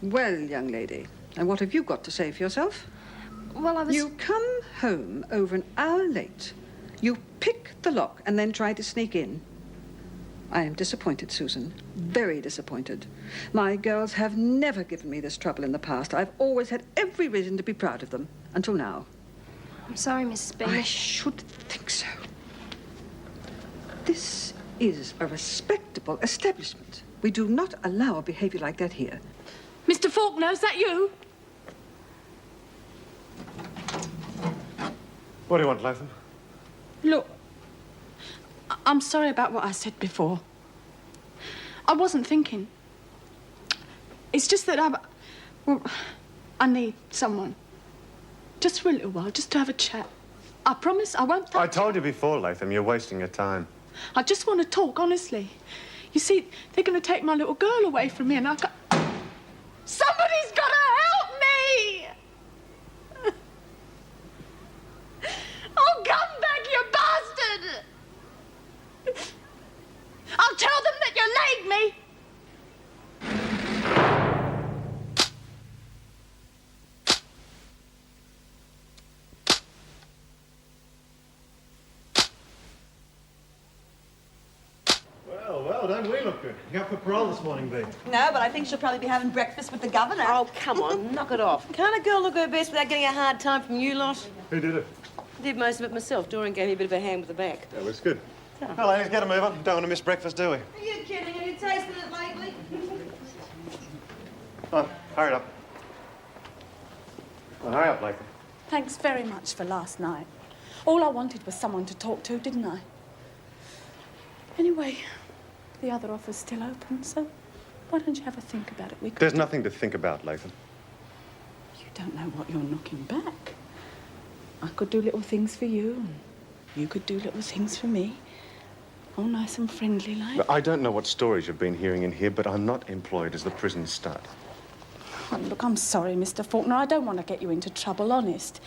Well, young lady, and what have you got to say for yourself? Well, I was... You come home over an hour late. You pick the lock and then try to sneak in. I am disappointed, Susan. Very disappointed. My girls have never given me this trouble in the past. I've always had every reason to be proud of them, until now. I'm sorry, Mrs. Beamish. I should think so. This is a respectable establishment. We do not allow a behavior like that here. Mr. Faulkner, is that you? What do you want, Latham? Look, I'm sorry about what I said before. I wasn't thinking. It's just that I need someone. Just for a little while, just to have a chat. I promise I won't... I told you before, Latham, you're wasting your time. I just want to talk, honestly. You see, they're going to take my little girl away from me and I got... Somebody's got to help me! Oh, come back, you bastard! I'll tell them that you laid me! Well, don't we look good? You got for parole this morning, Bea? No, but I think she'll probably be having breakfast with the governor. Oh, come on, knock it off. Can't a girl look her best without getting a hard time from you lot? Who did it? I did most of it myself. Doreen gave me a bit of a hand with the back. That was good. Well, ladies, get a move on. Don't want to miss breakfast, do we? Are you kidding? Have you tasted it lately? Come on, hurry it up. Well, hurry up, Latham. Thanks very much for last night. All I wanted was someone to talk to, didn't I? Anyway, the other offer's still open, so why don't you have a think about it? There's nothing to think about, Latham. You don't know what you're knocking back. I could do little things for you, and you could do little things for me. All nice and friendly like. I don't know what stories you've been hearing in here, but I'm not employed as the prison stud. Oh, look, I'm sorry, Mr. Faulkner. I don't want to get you into trouble, honest.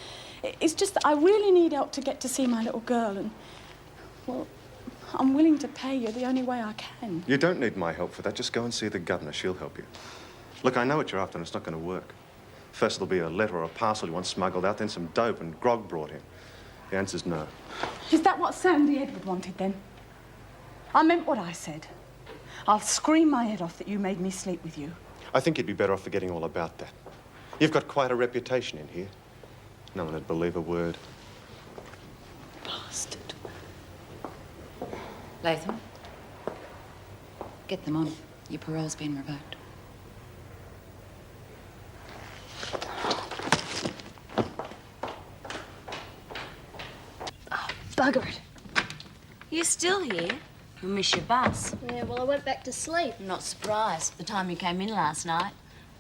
It's just that I really need help to get to see my little girl, and, well, I'm willing to pay you the only way I can. You don't need my help for that. Just go and see the governor. She'll help you. Look, I know what you're after, and it's not going to work. First, there'll be a letter or a parcel you want smuggled out, then some dope and grog brought in. The answer's no. Is that what Sandy Edward wanted, then? I meant what I said. I'll scream my head off that you made me sleep with you. I think you'd be better off forgetting all about that. You've got quite a reputation in here. No one would believe a word. Bastard. Latham, get them on. Your parole's been revoked. Oh, bugger it. You're still here? You'll miss your bus. Yeah, well, I went back to sleep. I'm not surprised. The time you came in last night.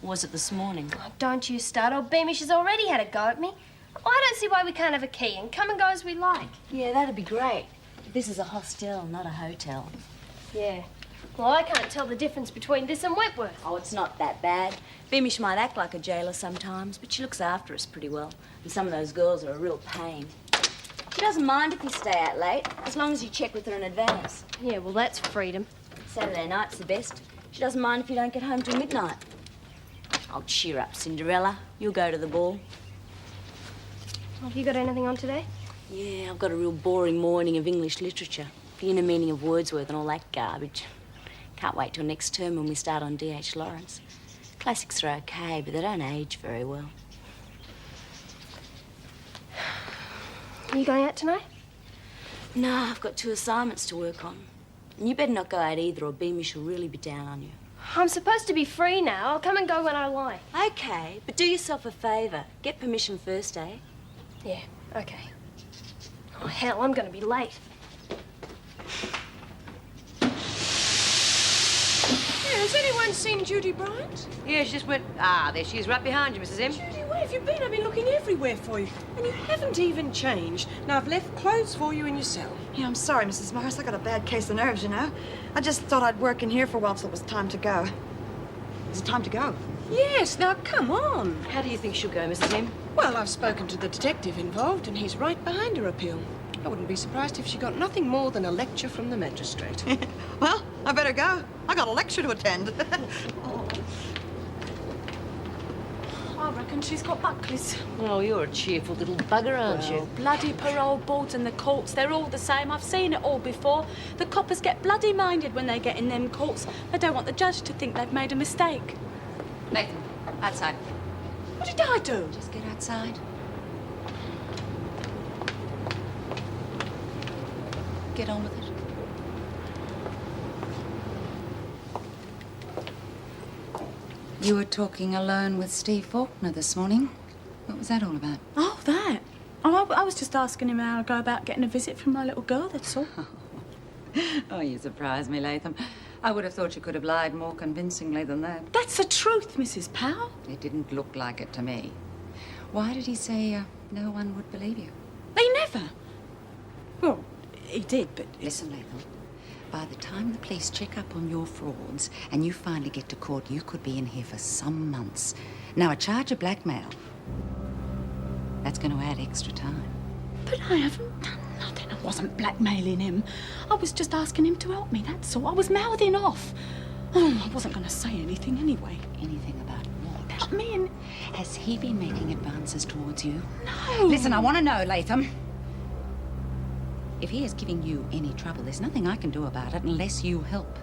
Or was it this morning? Oh, don't you start. Old Beamish has already had a go at me. I don't see why we can't have a key and come and go as we like. Yeah, that'd be great. This is a hostel, not a hotel. Yeah. Well, I can't tell the difference between this and Wentworth. Oh, it's not that bad. Beamish might act like a jailer sometimes, but she looks after us pretty well. And some of those girls are a real pain. She doesn't mind if you stay out late, as long as you check with her in advance. Yeah, well, that's freedom. Saturday night's the best. She doesn't mind if you don't get home till midnight. Oh, cheer up, Cinderella. You'll go to the ball. Have you got anything on today? Yeah, I've got a real boring morning of English literature. The inner meaning of Wordsworth and all that garbage. Can't wait till next term when we start on D.H. Lawrence. Classics are okay, but they don't age very well. Are you going out tonight? No, I've got 2 assignments to work on. And you better not go out either, or Beamish will really be down on you. I'm supposed to be free now. I'll come and go when I like. Okay, but do yourself a favour. Get permission first, eh? Yeah, okay. Oh, hell, I'm going to be late. Yeah, has anyone seen Judy Bryant? Yeah, she just went... Ah, there she is, right behind you, Mrs. M. Judy, where have you been? I've been looking everywhere for you. And you haven't even changed. Now, I've left clothes for you in your cell. Yeah, I'm sorry, Mrs. Morris. I got a bad case of nerves, you know. I just thought I'd work in here for a while till it was time to go. Is it time to go? Yes, now come on. How do you think she'll go, Mrs. M? Well, I've spoken to the detective involved, and he's right behind her appeal. I wouldn't be surprised if she got nothing more than a lecture from the magistrate. Well, I better go. I got a lecture to attend. I reckon she's got Buckley's. Oh, you're a cheerful little bugger, aren't you? Bloody parole boards and the courts, they're all the same. I've seen it all before. The coppers get bloody minded when they get in them courts. They don't want the judge to think they've made a mistake. Nathan, outside. What did I do? Just get outside. Get on with it. You were talking alone with Steve Faulkner this morning. What was that all about? Oh, that? Oh, I was just asking him how I go about getting a visit from my little girl, that's all. Oh, you surprised me, Latham. I would have thought you could have lied more convincingly than that. That's the truth, Mrs. Powell. It didn't look like it to me. Why did he say no one would believe you? They never. Well, he did, but... Listen, Latham. By the time the police check up on your frauds and you finally get to court, you could be in here for some months. Now, a charge of blackmail, that's going to add extra time. But I haven't done nothing. I wasn't blackmailing him. I was just asking him to help me, that's all. I was mouthing off. Oh, I wasn't going to say anything anyway. Anything about what? About me and... Has he been making advances towards you? No. Listen, I want to know, Latham. If he is giving you any trouble, there's nothing I can do about it unless you help.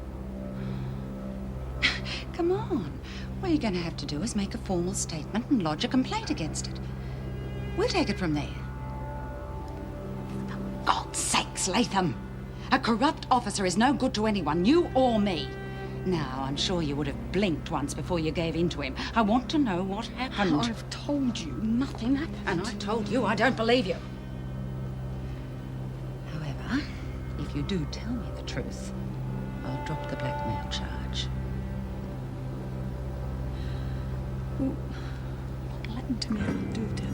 Come on. All you're going to have to do is make a formal statement and lodge a complaint against it. We'll take it from there. For God's sakes, Latham. A corrupt officer is no good to anyone, you or me. Now, I'm sure you would have blinked once before you gave in to him. I want to know what happened. I've told you nothing happened. And I told you I don't believe you. However, if you do tell me the truth, I'll drop the blackmail charge. Well, what happened to me if I do tell?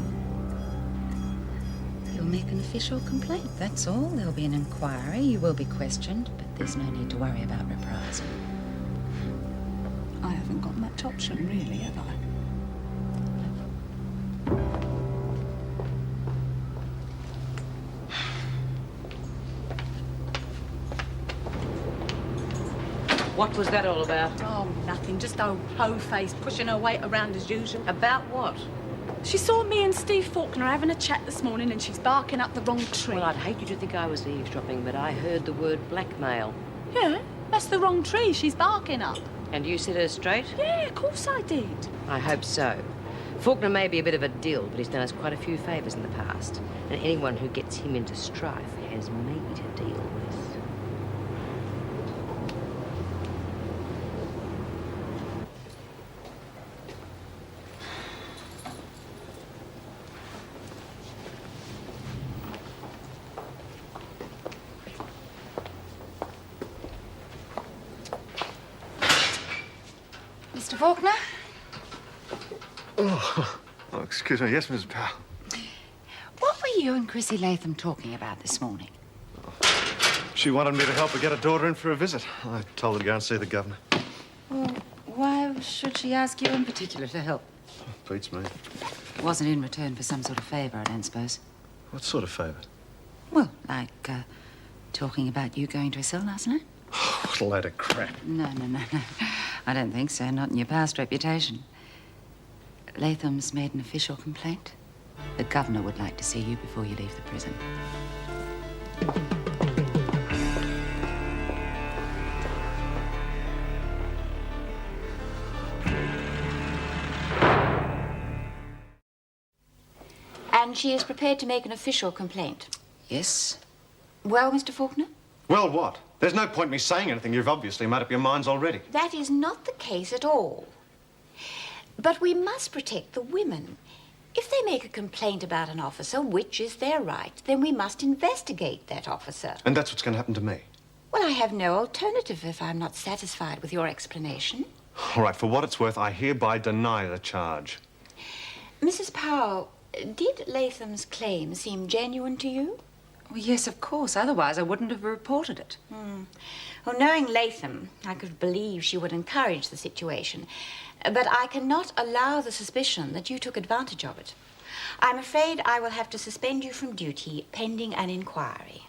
You'll make an official complaint, that's all. There'll be an inquiry, you will be questioned, but there's no need to worry about reprisal. I haven't got much option, really, have I? What was that all about? Oh, nothing. Just old hoe-face pushing her weight around as usual. About what? She saw me and Steve Faulkner having a chat this morning and she's barking up the wrong tree. Well, I'd hate you to think I was eavesdropping, but I heard the word blackmail. Yeah, that's the wrong tree she's barking up. And you set her straight? Yeah, of course I did. I hope so. Faulkner may be a bit of a dill, but he's done us quite a few favours in the past. And anyone who gets him into strife has me to deal with. Mr. Faulkner? Oh, excuse me. Yes, Mrs. Powell. What were you and Chrissy Latham talking about this morning? She wanted me to help her get her daughter in for a visit. I told her to go and see the governor. Well, why should she ask you in particular to help? Beats me. It wasn't in return for some sort of favour, I don't suppose. What sort of favour? Well, like, talking about you going to a cell last night? What a load of crap. No. I don't think so, not in your past reputation. Latham's made an official complaint. The governor would like to see you before you leave the prison. And she is prepared to make an official complaint. Yes. Well, Mr. Faulkner? Well, what? There's no point in me saying anything. You've obviously made up your minds already. That is not the case at all. But we must protect the women. If they make a complaint about an officer, which is their right, then we must investigate that officer. And that's what's going to happen to me. Well, I have no alternative if I'm not satisfied with your explanation. All right, for what it's worth, I hereby deny the charge. Mrs. Powell, did Latham's claim seem genuine to you? Well, yes, of course. Otherwise, I wouldn't have reported it. Well, knowing Latham, I could believe she would encourage the situation. But I cannot allow the suspicion that you took advantage of it. I'm afraid I will have to suspend you from duty pending an inquiry.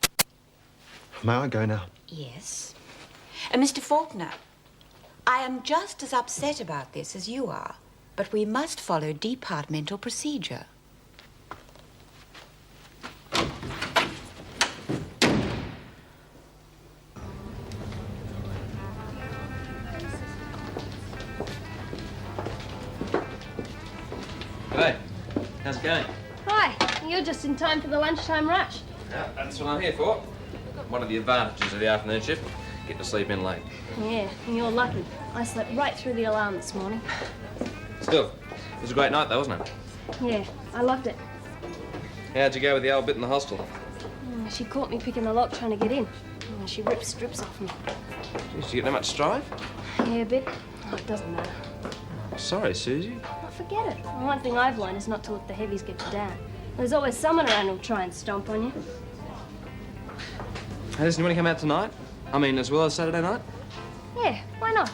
May I go now? Yes. Mr. Faulkner, I am just as upset about this as you are, but we must follow departmental procedure. Hey, how's it going? Hi, you're just in time for the lunchtime rush. Yeah, that's what I'm here for. One of the advantages of the afternoon shift, get to sleep in late. Yeah, and you're lucky. I slept right through the alarm this morning. Still, it was a great night though, wasn't it? Yeah, I loved it. How'd you go with the old bit in the hostel? She caught me picking the lock trying to get in. She ripped strips off me. Geez, did you get that much strife? Yeah, a bit. Oh, it doesn't matter. Sorry, Susie. Oh, forget it. The one thing I've learned is not to let the heavies get you down. There's always someone around who'll try and stomp on you. Hey, listen, you want to come out tonight? I mean, as well as Saturday night? Yeah, why not?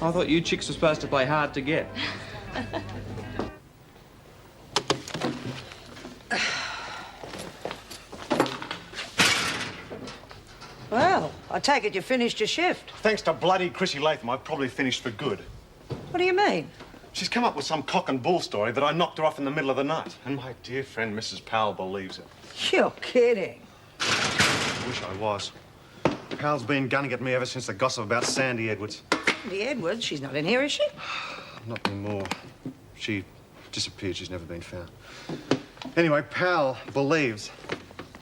I thought you chicks were supposed to play hard to get. Well, I take it you finished your shift. Thanks to bloody Chrissy Latham, I've probably finished for good. What do you mean? She's come up with some cock and bull story that I knocked her off in the middle of the night. And my dear friend Mrs. Powell believes it. You're kidding. Wish I was. Powell's been gunning at me ever since the gossip about Sandy Edwards. Sandy Edwards? She's not in here, is she? Not anymore. She disappeared. She's never been found. Anyway, Powell believes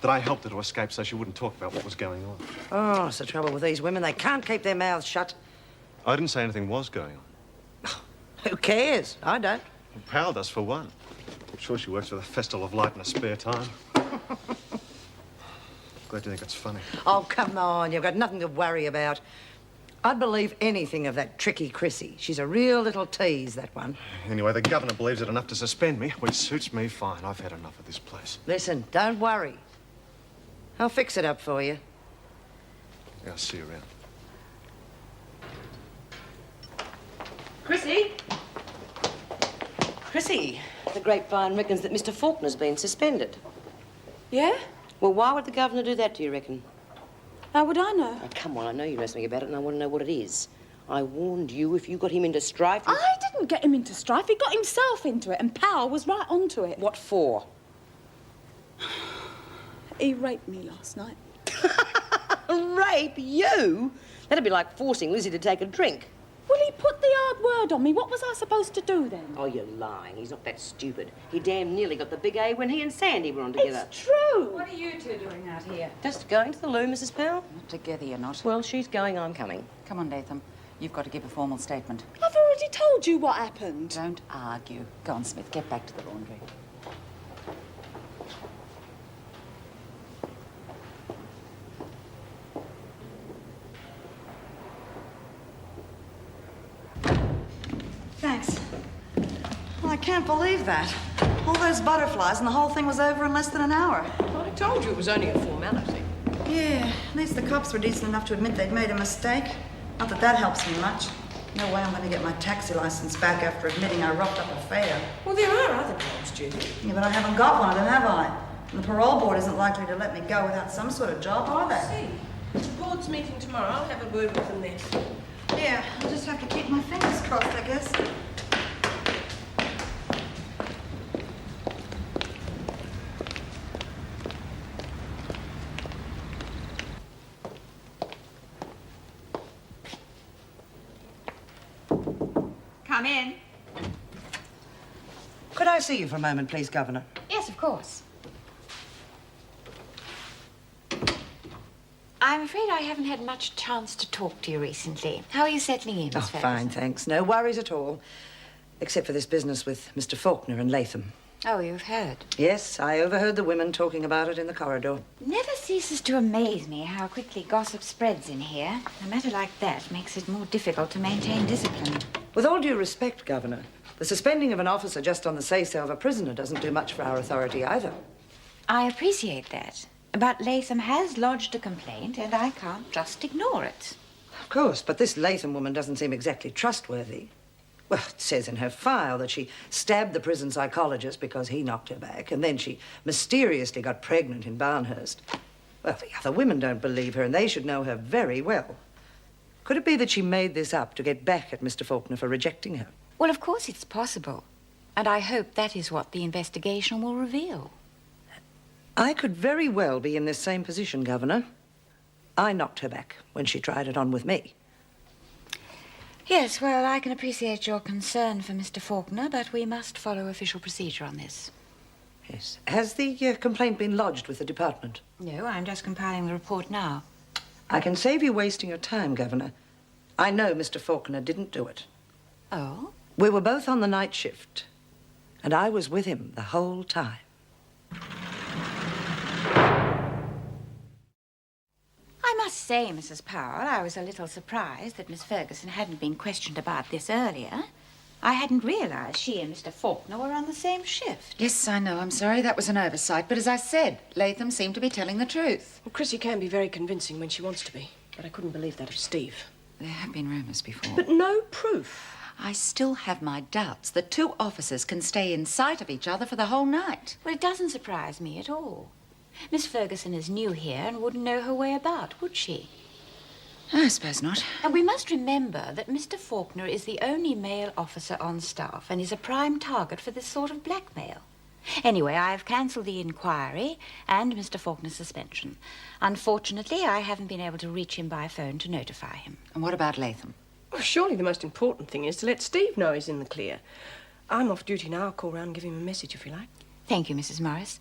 that I helped her to escape so she wouldn't talk about what was going on. Oh, it's the trouble with these women. They can't keep their mouths shut. I didn't say anything was going on. Who cares? I don't. Well, Powell does, for one. I'm sure she works for the Festival of Light in her spare time. Glad you think it's funny. Oh, come on. You've got nothing to worry about. I'd believe anything of that tricky Chrissy. She's a real little tease, that one. Anyway, the governor believes it enough to suspend me, which suits me fine. I've had enough of this place. Listen, don't worry. I'll fix it up for you. Yeah, I'll see you around. Chrissy? Chrissy, the grapevine reckons that Mr. Faulkner's been suspended. Yeah? Well, why would the governor do that, do you reckon? How would I know? Oh, come on, I know you know something about it, and I want to know what it is. I warned you if you got him into strife... I didn't get him into strife. He got himself into it, and Powell was right onto it. What for? He raped me last night. Rape you? That'd be like forcing Lizzie to take a drink. Well, he put the hard word on me. What was I supposed to do then? Oh, you're lying. He's not that stupid. He damn nearly got the big A when he and Sandy were on together. It's true. What are you two doing out here? Just going to the loo, Mrs. Powell? Not together, you're not. Well, she's going, I'm coming. Come on, Latham. You've got to give a formal statement. I've already told you what happened. Don't argue. Go on, Smith. Get back to the laundry. Thanks. Well, I can't believe that. All those butterflies and the whole thing was over in less than an hour. I told you it was only a formality. Yeah, at least the cops were decent enough to admit they'd made a mistake. Not that that helps me much. No way I'm going to get my taxi license back after admitting I rocked up a fare. Well, there are other jobs, Judy. Yeah, but I haven't got one of them, have I? And the parole board isn't likely to let me go without some sort of job, are they? The board's meeting tomorrow. I'll have a word with them then. Yeah, I'll just have to keep my fingers crossed, I guess. Come in. Could I see you for a moment, please, Governor? Yes, of course. I'm afraid I haven't had much chance to talk to you recently. How are you settling in, Oh, Miss fine, Ferguson? thanks. No worries at all. Except for this business with Mr. Faulkner and Latham. Oh, you've heard. Yes, I overheard the women talking about it in the corridor. Never ceases to amaze me how quickly gossip spreads in here. A matter like that makes it more difficult to maintain discipline. With all due respect, Governor, the suspending of an officer just on the say-so of a prisoner doesn't do much for our authority either. I appreciate that. But Latham has lodged a complaint, and I can't just ignore it. Of course, but this Latham woman doesn't seem exactly trustworthy. Well, it says in her file that she stabbed the prison psychologist because he knocked her back, and then she mysteriously got pregnant in Barnhurst. Well, the other women don't believe her, and they should know her very well. Could it be that she made this up to get back at Mr. Faulkner for rejecting her? Well, of course it's possible. And I hope that is what the investigation will reveal. I could very well be in this same position, Governor. I knocked her back when she tried it on with me. Yes, well, I can appreciate your concern for Mr. Faulkner, but we must follow official procedure on this. Yes. Has the complaint been lodged with the department? No, I'm just compiling the report now. I can save you wasting your time, Governor. I know Mr. Faulkner didn't do it. Oh? We were both on the night shift, and I was with him the whole time. I must say, Mrs. Powell, I was a little surprised that Miss Ferguson hadn't been questioned about this earlier. I hadn't realized she and Mr. Faulkner were on the same shift. Yes, I know. I'm sorry that was an oversight. But as I said, Latham seemed to be telling the truth. Well, Chrissy can be very convincing when she wants to be, but I couldn't believe that of Steve. There have been rumours before. But no proof. I still have my doubts that two officers can stay in sight of each other for the whole night. Well, it doesn't surprise me at all. Miss Ferguson is new here and wouldn't know her way about, would she? I suppose not. And we must remember that Mr. Faulkner is the only male officer on staff and is a prime target for this sort of blackmail. Anyway, I've cancelled the inquiry and Mr. Faulkner's suspension. Unfortunately, I haven't been able to reach him by phone to notify him. And what about Latham? Well, surely the most important thing is to let Steve know he's in the clear. I'm off duty now. I'll call round and give him a message if you like. Thank you, Mrs. Morris.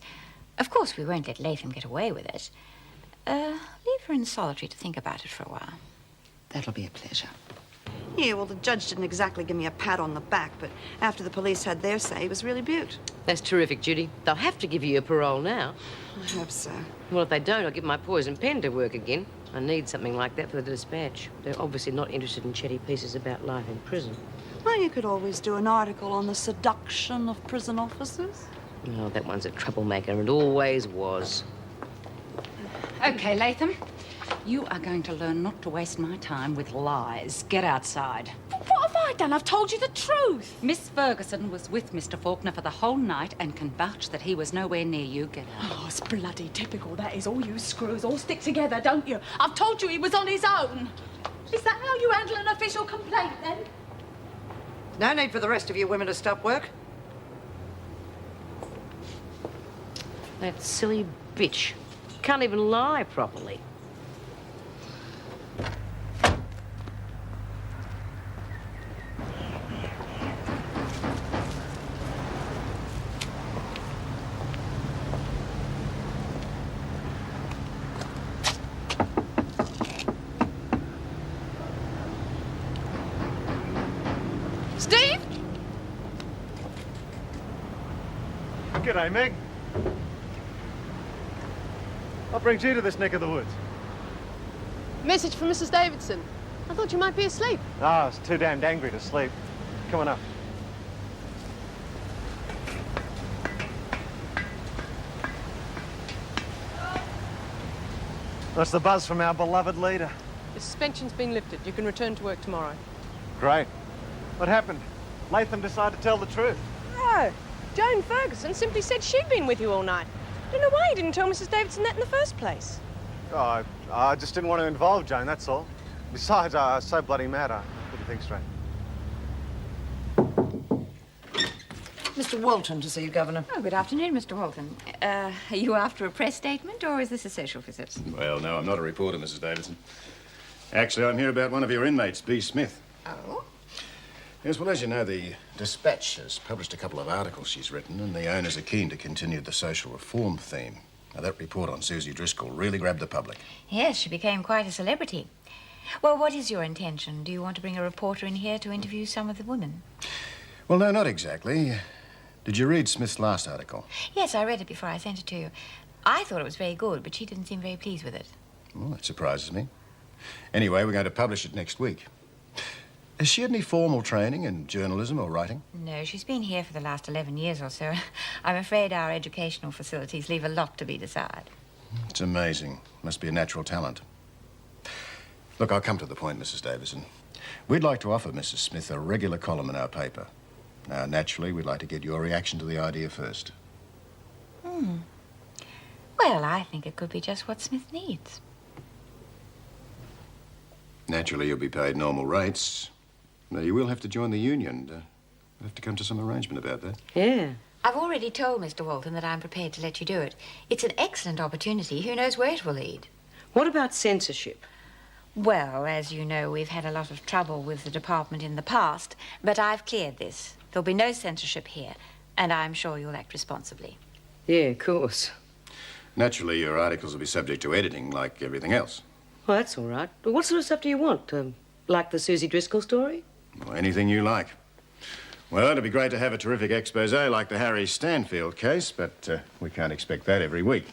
Of course, we won't let Latham get away with it. Leave her in solitary to think about it for a while. That'll be a pleasure. Yeah, well, the judge didn't exactly give me a pat on the back, but after the police had their say, he was really beaut. That's terrific, Judy. They'll have to give you a parole now. I hope so. Well, if they don't, I'll get my poison pen to work again. I need something like that for the dispatch. They're obviously not interested in chatty pieces about life in prison. Well, you could always do an article on the seduction of prison officers. Oh, that one's a troublemaker and always was. Okay, Latham. You are going to learn not to waste my time with lies. Get outside. What have I done? I've told you the truth. Miss Ferguson was with Mr. Faulkner for the whole night and can vouch that he was nowhere near you. Get out. Oh, it's bloody typical. That is. All you screws all stick together, don't you? I've told you he was on his own. Is that how you handle an official complaint, then? No need for the rest of you women to stop work. That silly bitch. Can't even lie properly. Steve? G'day, Meg. What brings you to this neck of the woods? Message from Mrs. Davidson. I thought you might be asleep. I was too damned angry to sleep. Come on up. That's the buzz from our beloved leader. The suspension's been lifted. You can return to work tomorrow. Great. What happened? Latham decided to tell the truth. No. Joan Ferguson simply said she'd been with you all night. I don't know why you didn't tell Mrs. Davidson that in the first place. Oh, I just didn't want to involve Joan, that's all. Besides, I was so bloody mad, I couldn't think straight. Mr. Walton to see you, Governor. Oh, good afternoon, Mr. Walton. Are you after a press statement, or is this a social visit? Well, no, I'm not a reporter, Mrs. Davidson. Actually, I'm here about one of your inmates, B. Smith. Oh? Yes, well, as you know, the Dispatch has published a couple of articles she's written, and the owners are keen to continue the social reform theme. Now, that report on Susie Driscoll really grabbed the public. Yes, she became quite a celebrity. Well, what is your intention? Do you want to bring a reporter in here to interview some of the women? Well, no, not exactly. Did you read Smith's last article? Yes, I read it before I sent it to you. I thought it was very good, but she didn't seem very pleased with it. Well, that surprises me. Anyway, we're going to publish it next week. Has she had any formal training in journalism or writing? No, she's been here for the last 11 years or so. I'm afraid our educational facilities leave a lot to be desired. It's amazing. Must be a natural talent. Look, I'll come to the point, Mrs. Davison. We'd like to offer Mrs. Smith a regular column in our paper. Now, naturally, we'd like to get your reaction to the idea first. Well, I think it could be just what Smith needs. Naturally, you'll be paid normal rates. Now, you will have to join the union. We'll have to come to some arrangement about that. Yeah. I've already told Mr. Walton that I'm prepared to let you do it. It's an excellent opportunity. Who knows where it will lead? What about censorship? Well, as you know, we've had a lot of trouble with the department in the past, but I've cleared this. There'll be no censorship here, and I'm sure you'll act responsibly. Yeah, of course. Naturally, your articles will be subject to editing like everything else. Well, that's all right. But what sort of stuff do you want? Like the Susie Driscoll story? Well, anything you like. Well, it'd be great to have a terrific expose like the Harry Stanfield case, but we can't expect that every week.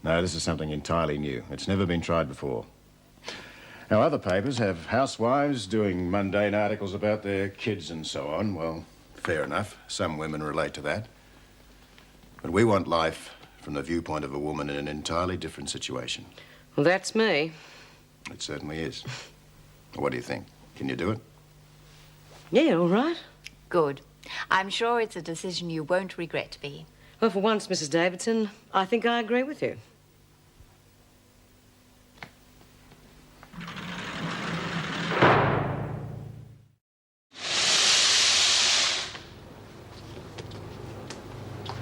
No, this is something entirely new. It's never been tried before. Now, other papers have housewives doing mundane articles about their kids and so on. Well, fair enough. Some women relate to that. But we want life from the viewpoint of a woman in an entirely different situation. Well, that's me. It certainly is. What do you think? Can you do it? Yeah, all right. Good. I'm sure it's a decision you won't regret, Bea. Well, for once, Mrs. Davidson, I think I agree with you.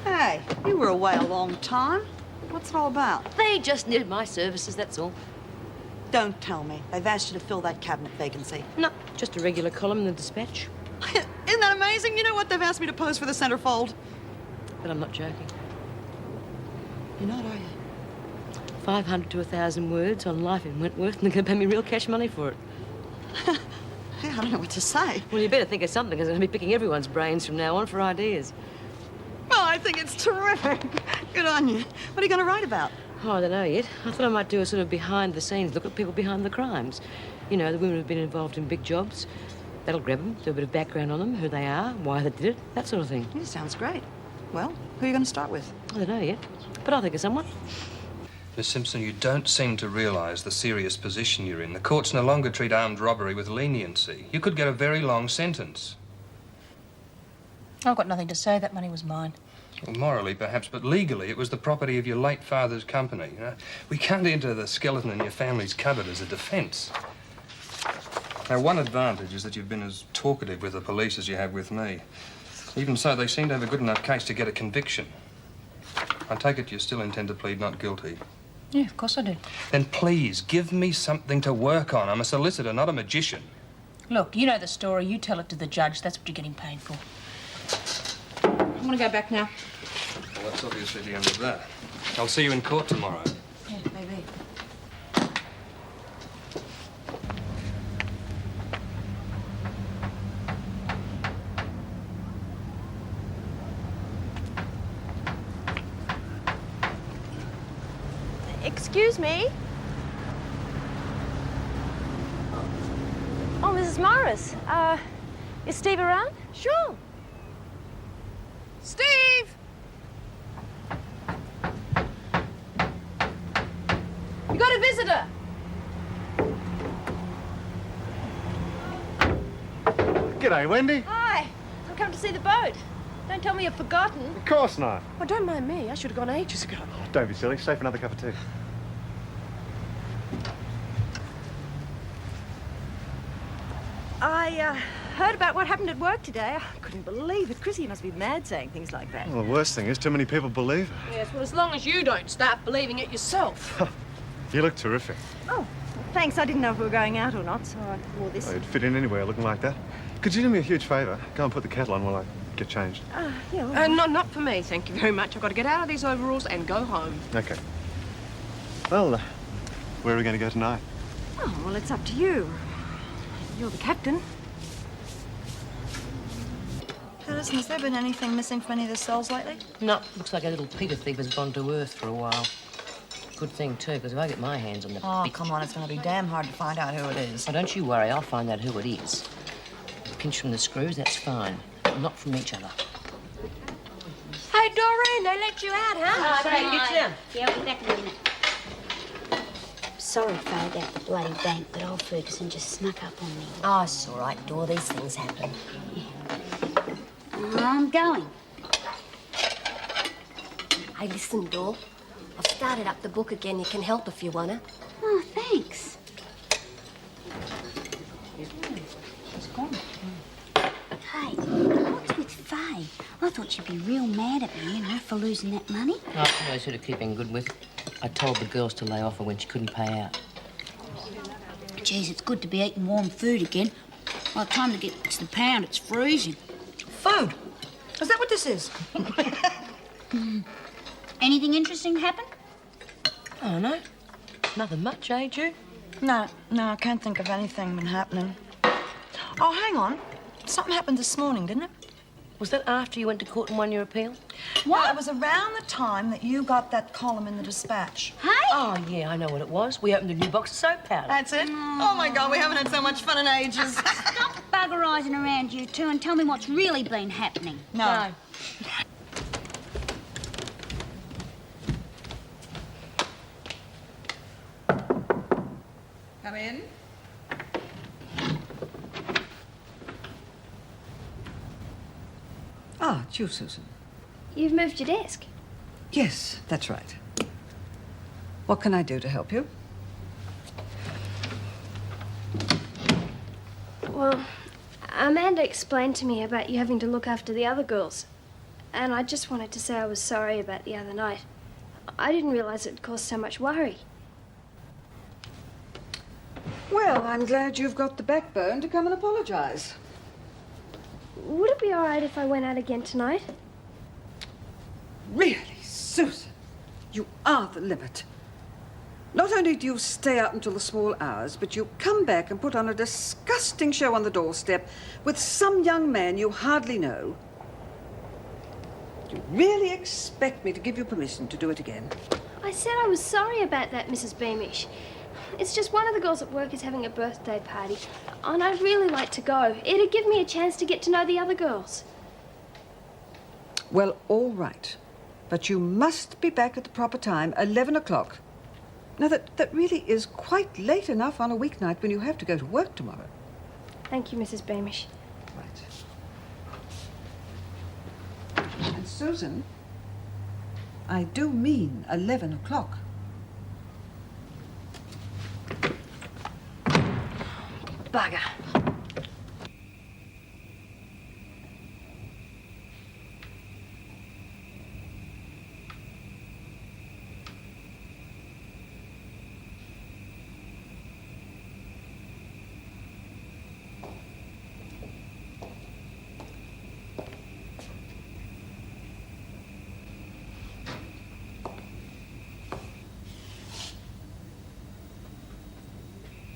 Hey, you were away a long time. What's it all about? They just needed my services, that's all. Don't tell me. They've asked you to fill that cabinet vacancy. No, just a regular column in the Dispatch. Isn't that amazing? You know what? They've asked me to pose for the centerfold. But I'm not joking. You're not, are you? 500 to 1,000 words on life in Wentworth, and they're going to pay me real cash money for it. Hey, I don't know what to say. Well, you better think of something, because I'm going to be picking everyone's brains from now on for ideas. Well, I think it's terrific. Good on you. What are you going to write about? Oh, I don't know yet. I thought I might do a sort of behind-the-scenes look at people behind the crimes. You know, the women who've been involved in big jobs. That'll grab them, do a bit of background on them, who they are, why they did it, that sort of thing. Yeah, sounds great. Well, who are you going to start with? I don't know yet, but I'll think of someone. Miss Simpson, you don't seem to realise the serious position you're in. The courts no longer treat armed robbery with leniency. You could get a very long sentence. I've got nothing to say. That money was mine. Well, morally, perhaps, but legally, it was the property of your late father's company. You know? We can't enter the skeleton in your family's cupboard as a defence. Now, one advantage is that you've been as talkative with the police as you have with me. Even so, they seem to have a good enough case to get a conviction. I take it you still intend to plead not guilty. Yeah, of course I do. Then please, give me something to work on. I'm a solicitor, not a magician. Look, you know the story. You tell it to the judge. That's what you're getting paid for. I want to go back now. Well, that's obviously the end of that. I'll see you in court tomorrow. Yeah, maybe. Excuse me? Oh, Mrs. Morris. Is Steve around? Sure. Steve! You got a visitor. G'day, Wendy. Hi. I've come to see the boat. Don't tell me you've forgotten. Of course not. Oh, don't mind me. I should have gone ages ago. Don't be silly. Stay for another cup of tea. I heard about what happened at work today. I couldn't believe it. Chrissy must be mad saying things like that. Well, the worst thing is too many people believe it. Yes, well, as long as you don't start believing it yourself. You look terrific. Oh, thanks. I didn't know if we were going out or not, so I wore this. Oh, you'd fit in anywhere looking like that. Could you do me a huge favour? Go and put the kettle on while I get changed. Yeah, all right. Not for me, thank you very much. I've got to get out of these overalls and go home. Okay. Well, where are we going to go tonight? Oh, well, it's up to you. You're the captain. Listen, has there been anything missing from any of the cells lately? No, looks like a little Peter thief has gone to Earth for a while. Good thing, too, because if I get my hands on the... Oh, come on, it's going to be damn hard to find out who it is. Oh, don't you worry, I'll find out who it is. Pinch from the screws, that's fine. But not from each other. Hey, Doreen, they let you out, huh? Sorry, Get down. Yeah, I'll be back in a minute. Sorry, Faye, about the bloody bank, but old Ferguson just snuck up on me. Oh, it's all right, Dor. These things happen. I'm going. Hey, listen, Dor. I've started up the book again. You can help if you wanna. Oh, thanks. Hey, what's with Faye? I thought she'd be real mad at me, for losing that money. Oh, I should have kept in good with. I told the girls to lay off her when she couldn't pay out. Geez, it's good to be eating warm food again. By the time they get to the pound, it's freezing. Food? Is that what this is? Anything interesting happen? Oh, no. Nothing much, eh, Ju? No, I can't think of anything been happening. Oh, hang on. Something happened this morning, didn't it? Was that after you went to court and won your appeal? What? It was around the time that you got that column in the Dispatch. Hey? Oh, yeah, I know what it was. We opened a new box of soap powder. That's it? Oh, my God, we haven't had so much fun in ages. Stop buggerising around, you two, and tell me what's really been happening. No. Come in. Ah, it's you, Susan. You've moved your desk. Yes, that's right. What can I do to help you? Well, Amanda explained to me about you having to look after the other girls. And I just wanted to say I was sorry about the other night. I didn't realise it'd cause so much worry. Well, I'm glad you've got the backbone to come and apologise. Would it be all right if I went out again tonight? Really, Susan, you are the limit. Not only do you stay out until the small hours, but you come back and put on a disgusting show on the doorstep with some young man you hardly know. You really expect me to give you permission to do it again? I said I was sorry about that, Mrs. Beamish. It's just one of the girls at work is having a birthday party, and I'd really like to go. It'd give me a chance to get to know the other girls. Well, all right. But you must be back at the proper time, 11 o'clock. Now, that really is quite late enough on a weeknight when you have to go to work tomorrow. Thank you, Mrs. Beamish. Right. And Susan, I do mean 11 o'clock. Bugger.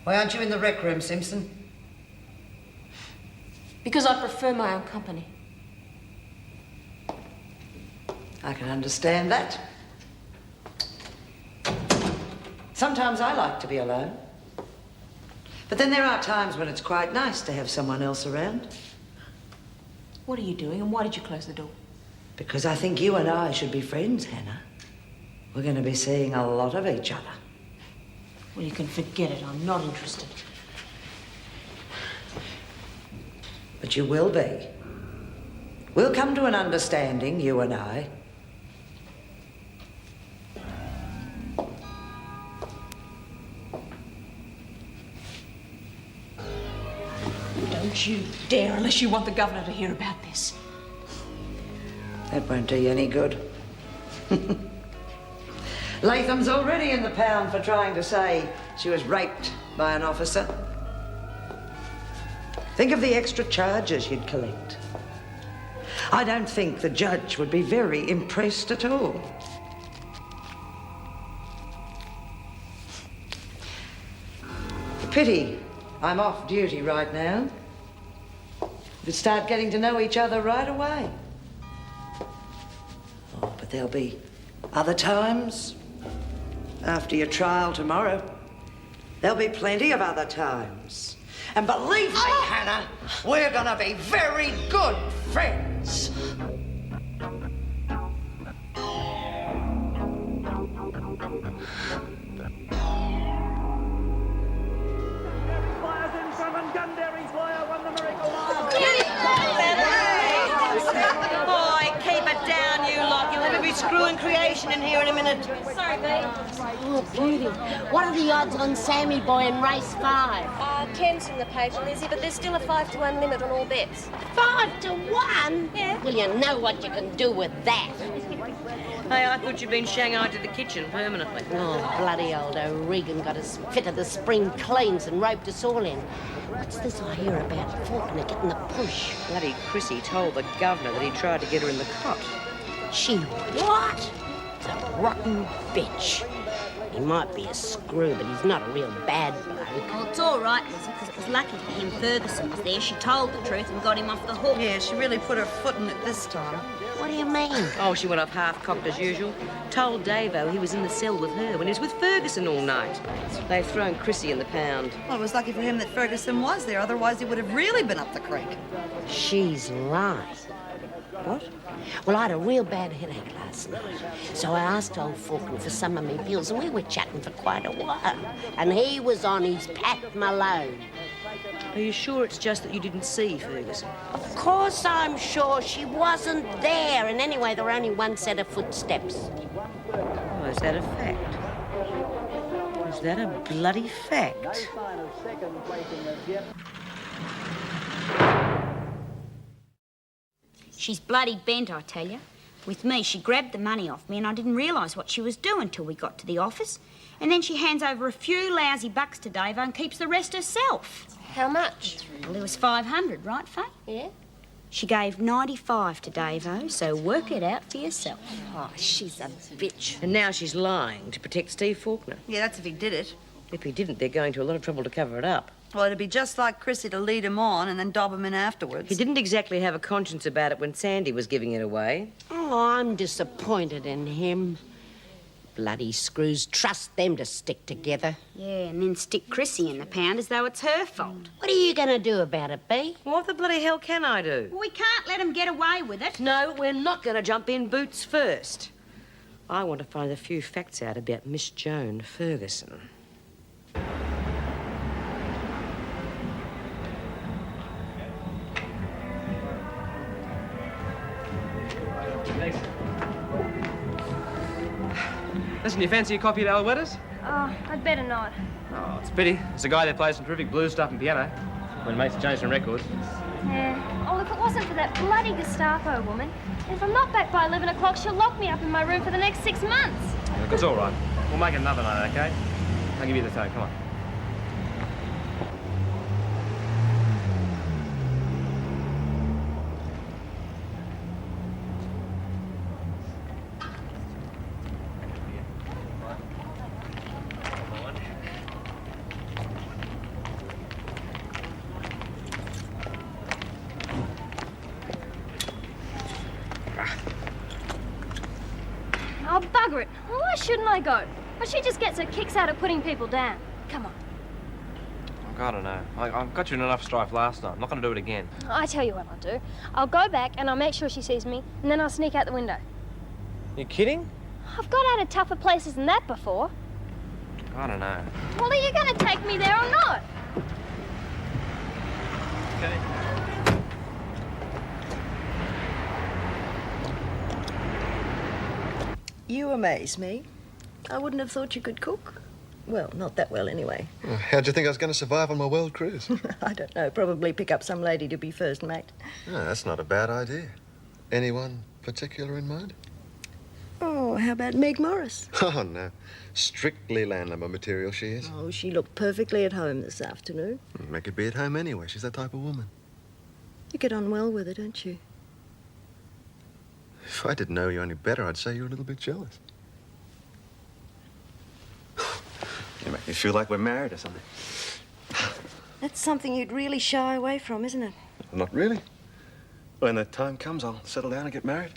Why aren't you in the rec room, Simpson? Because I prefer my own company. I can understand that. Sometimes I like to be alone. But then there are times when it's quite nice to have someone else around. What are you doing, and why did you close the door? Because I think you and I should be friends, Hannah. We're going to be seeing a lot of each other. Well, you can forget it. I'm not interested. But you will be. We'll come to an understanding, you and I. Don't you dare, unless you want the governor to hear about this. That won't do you any good. Latham's already in the pound for trying to say she was raped by an officer. Think of the extra charges you'd collect. I don't think the judge would be very impressed at all. Pity I'm off duty right now. We'd start getting to know each other right away. Oh, but there'll be other times. After your trial tomorrow, there'll be plenty of other times. And believe me, Hannah, we're gonna be very good friends. Boy, keep it down, you lot. You'll never be screwing creation in here in a minute. Sorry, babe. Oh, beauty. What are the odds on Sammy Boy in race 5? 10's in the paper, Lizzie, but there's still a 5-to-1 limit on all bets. 5 to 1? Yeah. Well, you know what you can do with that. Hey, I thought you'd been shanghaied to the kitchen permanently. Oh, bloody old O'Regan got us fitted the spring cleans and roped us all in. What's this I hear about Faulkner getting the push? Bloody Chrissy told the governor that he tried to get her in the cot. She what? It's a rotten bitch. He might be a screw, but he's not a real bad bloke. Oh, it's all right, Lizzie, because it was lucky for him Ferguson was there. She told the truth and got him off the hook. Yeah, she really put her foot in it this time. What do you mean? Oh, she went off half-cocked as usual. Told Davo he was in the cell with her when he was with Ferguson all night. They've thrown Chrissy in the pound. Well, it was lucky for him that Ferguson was there, otherwise he would have really been up the creek. She's lying. What? Well, I had a real bad headache last night, so I asked old Faulkner for some of me pills, and we were chatting for quite a while. And he was on his Pat Malone. Are you sure it's just that you didn't see Ferguson? Of course I'm sure she wasn't there, and anyway, there were only one set of footsteps. Oh, is that a fact? Is that a bloody fact? She's bloody bent, I tell you. With me, she grabbed the money off me and I didn't realise what she was doing till we got to the office. And then she hands over a few lousy bucks to Davo and keeps the rest herself. How much? Well, there was 500, right, Faye? Yeah. She gave 95 to Davo, so work it out for yourself. Oh, she's a bitch. And now she's lying to protect Steve Faulkner. Yeah, that's if he did it. If he didn't, they're going to a lot of trouble to cover it up. Well, it'd be just like Chrissy to lead him on and then dob him in afterwards. He didn't exactly have a conscience about it when Sandy was giving it away. Oh, I'm disappointed in him. Bloody screws. Trust them to stick together. Yeah, and then stick Chrissy in the pound as though it's her fault. What are you going to do about it, Bea? What the bloody hell can I do? Well, we can't let him get away with it. No, we're not going to jump in boots first. I want to find a few facts out about Miss Joan Ferguson. Listen, you fancy a copy of Alouetta's? Oh, I'd better not. Oh, it's a pity. There's a guy that plays some terrific blues stuff and piano. When mates change some records. Yeah. Oh, if it wasn't for that bloody Gestapo woman, if I'm not back by 11 o'clock, she'll lock me up in my room for the next 6 months. Look, it's all right. We'll make it another night, okay? I'll give you the phone. Come on. Oh, bugger it. Well, why shouldn't I go? Well, she just gets her kicks out of putting people down. Come on. Look, I don't know. I've got you in enough strife last night. I'm not going to do it again. I tell you what I'll do. I'll go back and I'll make sure she sees me, and then I'll sneak out the window. You kidding? I've got out of tougher places than that before. I don't know. Well, are you going to take me there or not? Okay. You amaze me. I wouldn't have thought you could cook. Well, not that well anyway. How'd you think I was going to survive on my world cruise? I don't know. Probably pick up some lady to be first mate. Oh, that's not a bad idea. Anyone particular in mind? Oh, how about Meg Morris? Oh, no. Strictly landlubber material, she is. Oh, she looked perfectly at home this afternoon. Meg could be at home anyway. She's that type of woman. You get on well with her, don't you? If I didn't know you any better, I'd say you're a little bit jealous. You make me feel like we're married or something. That's something you'd really shy away from, isn't it? Not really. When the time comes, I'll settle down and get married.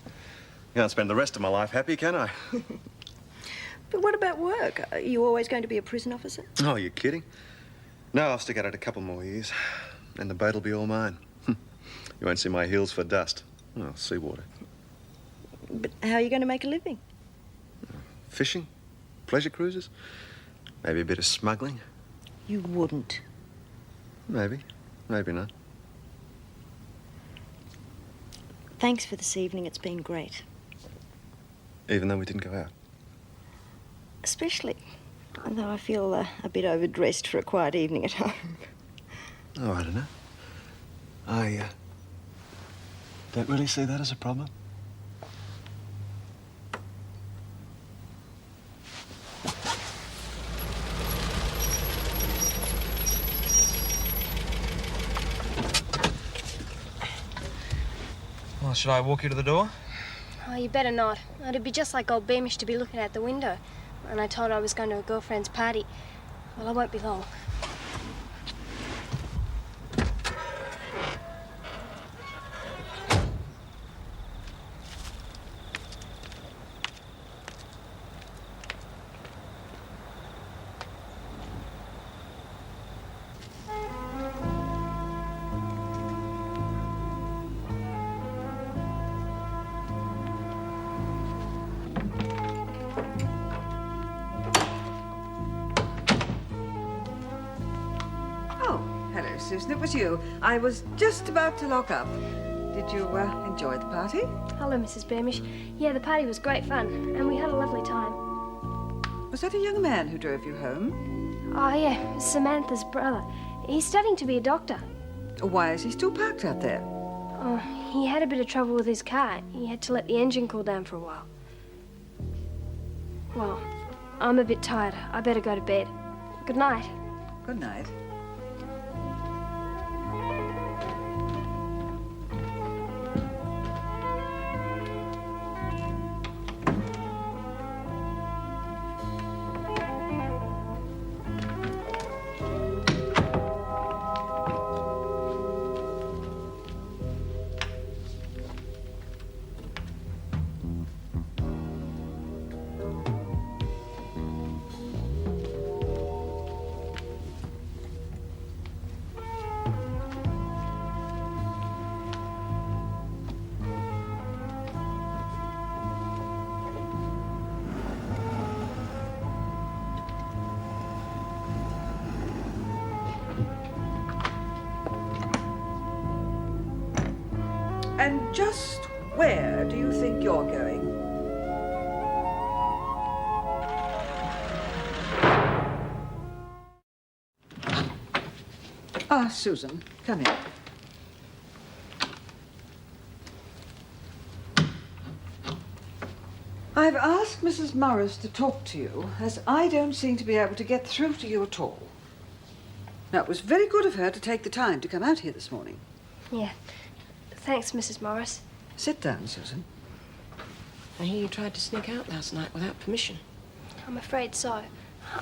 Can't spend the rest of my life happy, can I? But what about work? Are you always going to be a prison officer? Oh, you're kidding? No, I'll stick at it a couple more years. And the boat'll be all mine. You won't see my heels for dust. Oh, seawater. But how are you going to make a living? Fishing? Pleasure cruises? Maybe a bit of smuggling? You wouldn't. Maybe. Maybe not. Thanks for this evening. It's been great. Even though we didn't go out? Especially though I feel a bit overdressed for a quiet evening at home. Oh, I don't know. I don't really see that as a problem. Well, should I walk you to the door? Oh, you better not. It'd be just like old Beamish to be looking out the window. And I told her I was going to a girlfriend's party. Well, I won't be long. Hello, Susan. It was you. I was just about to lock up. Did you enjoy the party? Hello, Mrs. Beamish. Yeah, the party was great fun, and we had a lovely time. Was that a young man who drove you home? Oh, yeah, Samantha's brother. He's studying to be a doctor. Why is he still parked out there? Oh, he had a bit of trouble with his car. He had to let the engine cool down for a while. Well, I'm a bit tired. I better go to bed. Good night. Good night. And just where do you think you're going? Ah, Susan, come in. I've asked Mrs. Morris to talk to you, as I don't seem to be able to get through to you at all. Now, it was very good of her to take the time to come out here this morning. Yeah. Thanks, Mrs. Morris. Sit down, Susan. I hear you tried to sneak out last night without permission. I'm afraid so.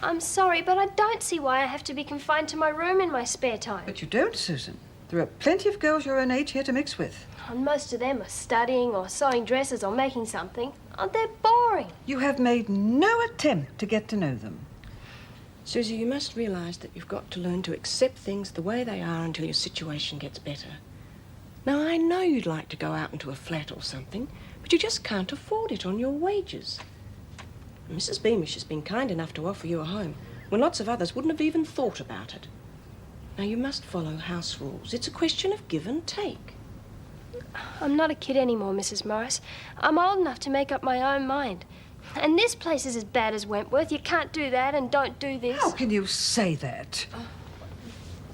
I'm sorry, but I don't see why I have to be confined to my room in my spare time. But you don't, Susan. There are plenty of girls your own age here to mix with. And most of them are studying or sewing dresses or making something. Oh, they're boring. You have made no attempt to get to know them. Susie, you must realise that you've got to learn to accept things the way they are until your situation gets better. Now, I know you'd like to go out into a flat or something, but you just can't afford it on your wages. Mrs. Beamish has been kind enough to offer you a home when lots of others wouldn't have even thought about it. Now, you must follow house rules. It's a question of give and take. I'm not a kid anymore, Mrs. Morris. I'm old enough to make up my own mind. And this place is as bad as Wentworth. You can't do that and don't do this. How can you say that?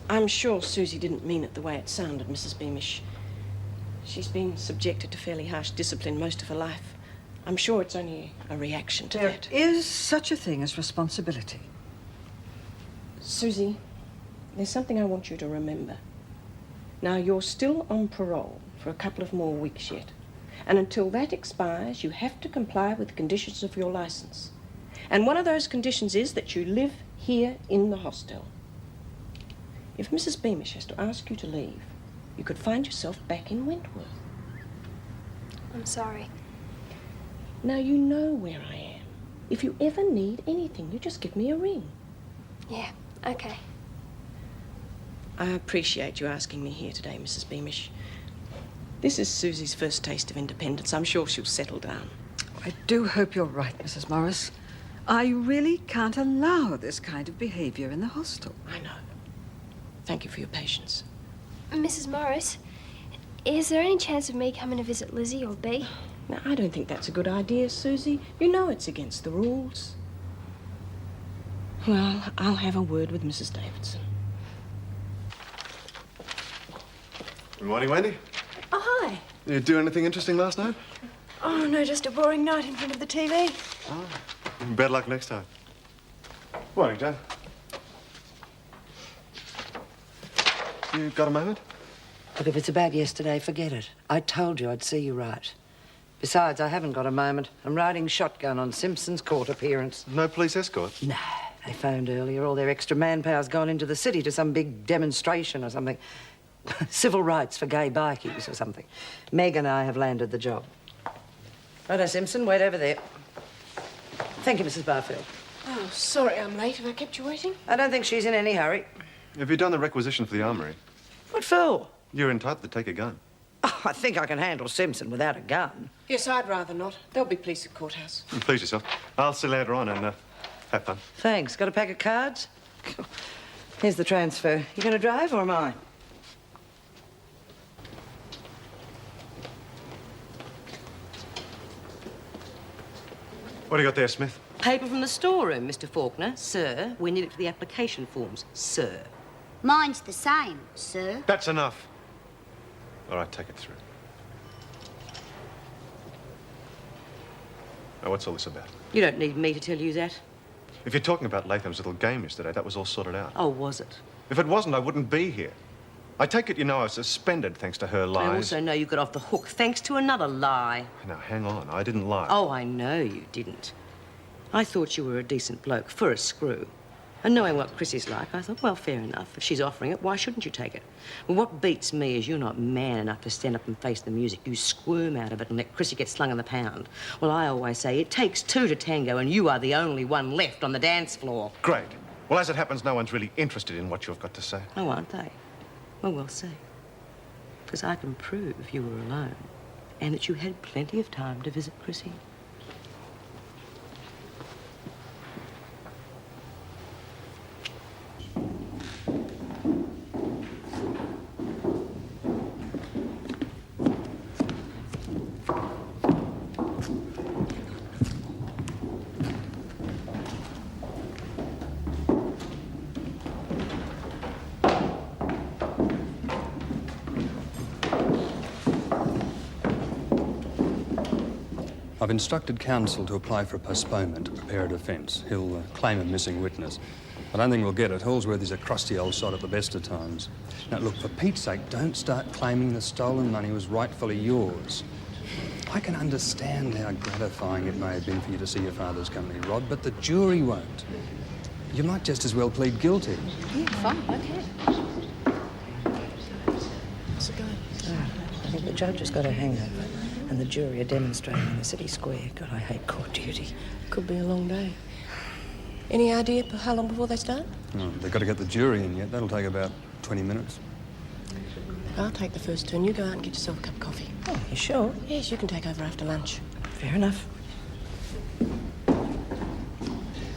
I'm sure Susie didn't mean it the way it sounded, Mrs. Beamish. She's been subjected to fairly harsh discipline most of her life. I'm sure it's only a reaction to that. There is such a thing as responsibility. Susie, there's something I want you to remember. Now, you're still on parole for a couple of more weeks yet. And until that expires, you have to comply with the conditions of your license. And one of those conditions is that you live here in the hostel. If Mrs. Beamish has to ask you to leave, you could find yourself back in Wentworth. I'm sorry. Now, you know where I am. If you ever need anything, you just give me a ring. Yeah, okay. I appreciate you asking me here today, Mrs. Beamish. This is Susie's first taste of independence. I'm sure she'll settle down. I do hope you're right, Mrs. Morris. I really can't allow this kind of behavior in the hostel. I know. Thank you for your patience. Mrs. Morris, is there any chance of me coming to visit Lizzie or Bea? Now, I don't think that's a good idea, Susie. You know it's against the rules. Well, I'll have a word with Mrs. Davidson. Good morning, Wendy. Oh, hi. You do anything interesting last night? Oh, no, just a boring night in front of the TV. Oh. Better luck next time. Morning, Jane. You got a moment? Look, if it's about yesterday, forget it. I told you I'd see you right. Besides, I haven't got a moment. I'm riding shotgun on Simpson's court appearance. No police escort? No. They phoned earlier. All their extra manpower's gone into the city to some big demonstration or something. Civil rights for gay bikies or something. Meg and I have landed the job. Righto, Simpson, wait over there. Thank you, Mrs. Barfield. Oh, sorry I'm late. Have I kept you waiting? I don't think she's in any hurry. Have you done the requisition for the armory? What for? You're entitled to take a gun. Oh, I think I can handle Simpson without a gun. Yes, I'd rather not. There'll be police at courthouse. Please yourself. I'll see you later on and have fun. Thanks. Got a pack of cards? Here's the transfer. You going to drive or am I? What do you got there, Smith? Paper from the storeroom, Mr. Faulkner. Sir, we need it for the application forms. Sir. Mine's the same, sir. That's enough. All right, take it through. Now, what's all this about? You don't need me to tell you that. If you're talking about Latham's little game yesterday, that was all sorted out. Oh, was it? If it wasn't, I wouldn't be here. I take it you know I was suspended thanks to her lies. I also know you got off the hook thanks to another lie. Now, hang on. I didn't lie. Oh, I know you didn't. I thought you were a decent bloke for a screw. And knowing what Chrissy's like, I thought, well, fair enough. If she's offering it, why shouldn't you take it? Well, what beats me is you're not man enough to stand up and face the music. You squirm out of it and let Chrissy get slung on the pound. Well, I always say it takes two to tango, and you are the only one left on the dance floor. Great. Well, as it happens, no one's really interested in what you've got to say. Oh, aren't they? Well, we'll see. Because I can prove you were alone and that you had plenty of time to visit Chrissy. I've instructed counsel to apply for a postponement to prepare a defence. He'll claim a missing witness. I don't think we'll get it. Holsworthy's a crusty old sod at the best of times. Now, look, for Pete's sake, don't start claiming the stolen money was rightfully yours. I can understand how gratifying it may have been for you to see your father's company robbed, but the jury won't. You might just as well plead guilty. Yeah, fine, okay. How's it going? I think the judge has got a hangover. And the jury are demonstrating in the city square. God, I hate court duty. Could be a long day. Any idea how long before they start? Oh, they've got to get the jury in yet. That'll take about 20 minutes. I'll take the first turn. You go out and get yourself a cup of coffee. Oh, you sure? Yes, you can take over after lunch. Fair enough.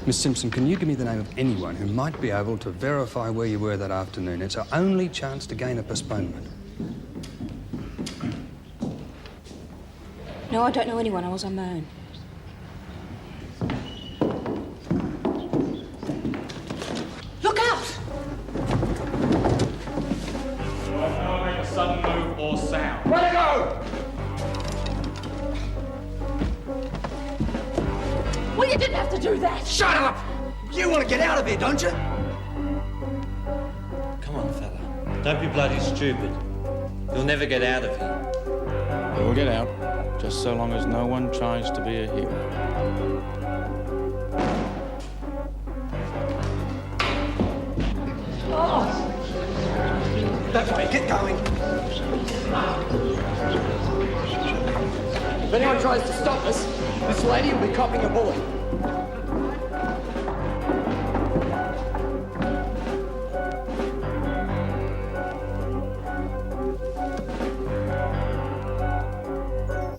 Miss Simpson, can you give me the name of anyone who might be able to verify where you were that afternoon? It's our only chance to gain a postponement. No, I don't know anyone. I was on my own. Look out! Don't make a sudden move or sound. Let it go! Well, you didn't have to do that. Shut up! You want to get out of here, don't you? Come on, fella. Don't be bloody stupid. You'll never get out of here. We'll get out, just so long as no one tries to be a hero. That's right, get going. If anyone tries to stop us, this lady will be copping a bullet.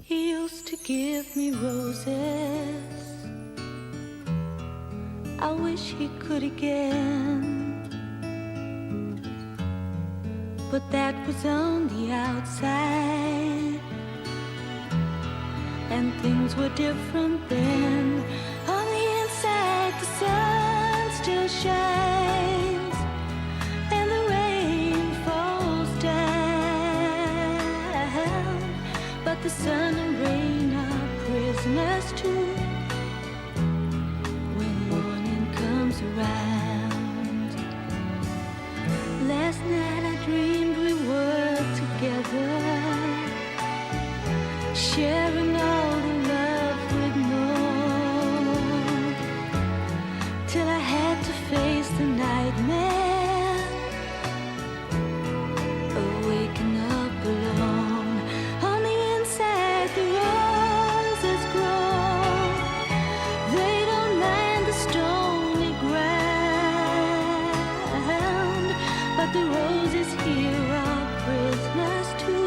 He used to give me roses. I wish he could again. But that was on the outside, and things were different then. On the inside, the sun still shines, and the rain falls down. The sun and rain are prisoners too. When morning comes around, last night I dreamed we were together, sharing all the love we'd known, till I had to face the nightmare of waking up alone. On the inside the roses grow, they don't mind the stony ground, but the roses here are prisoners too.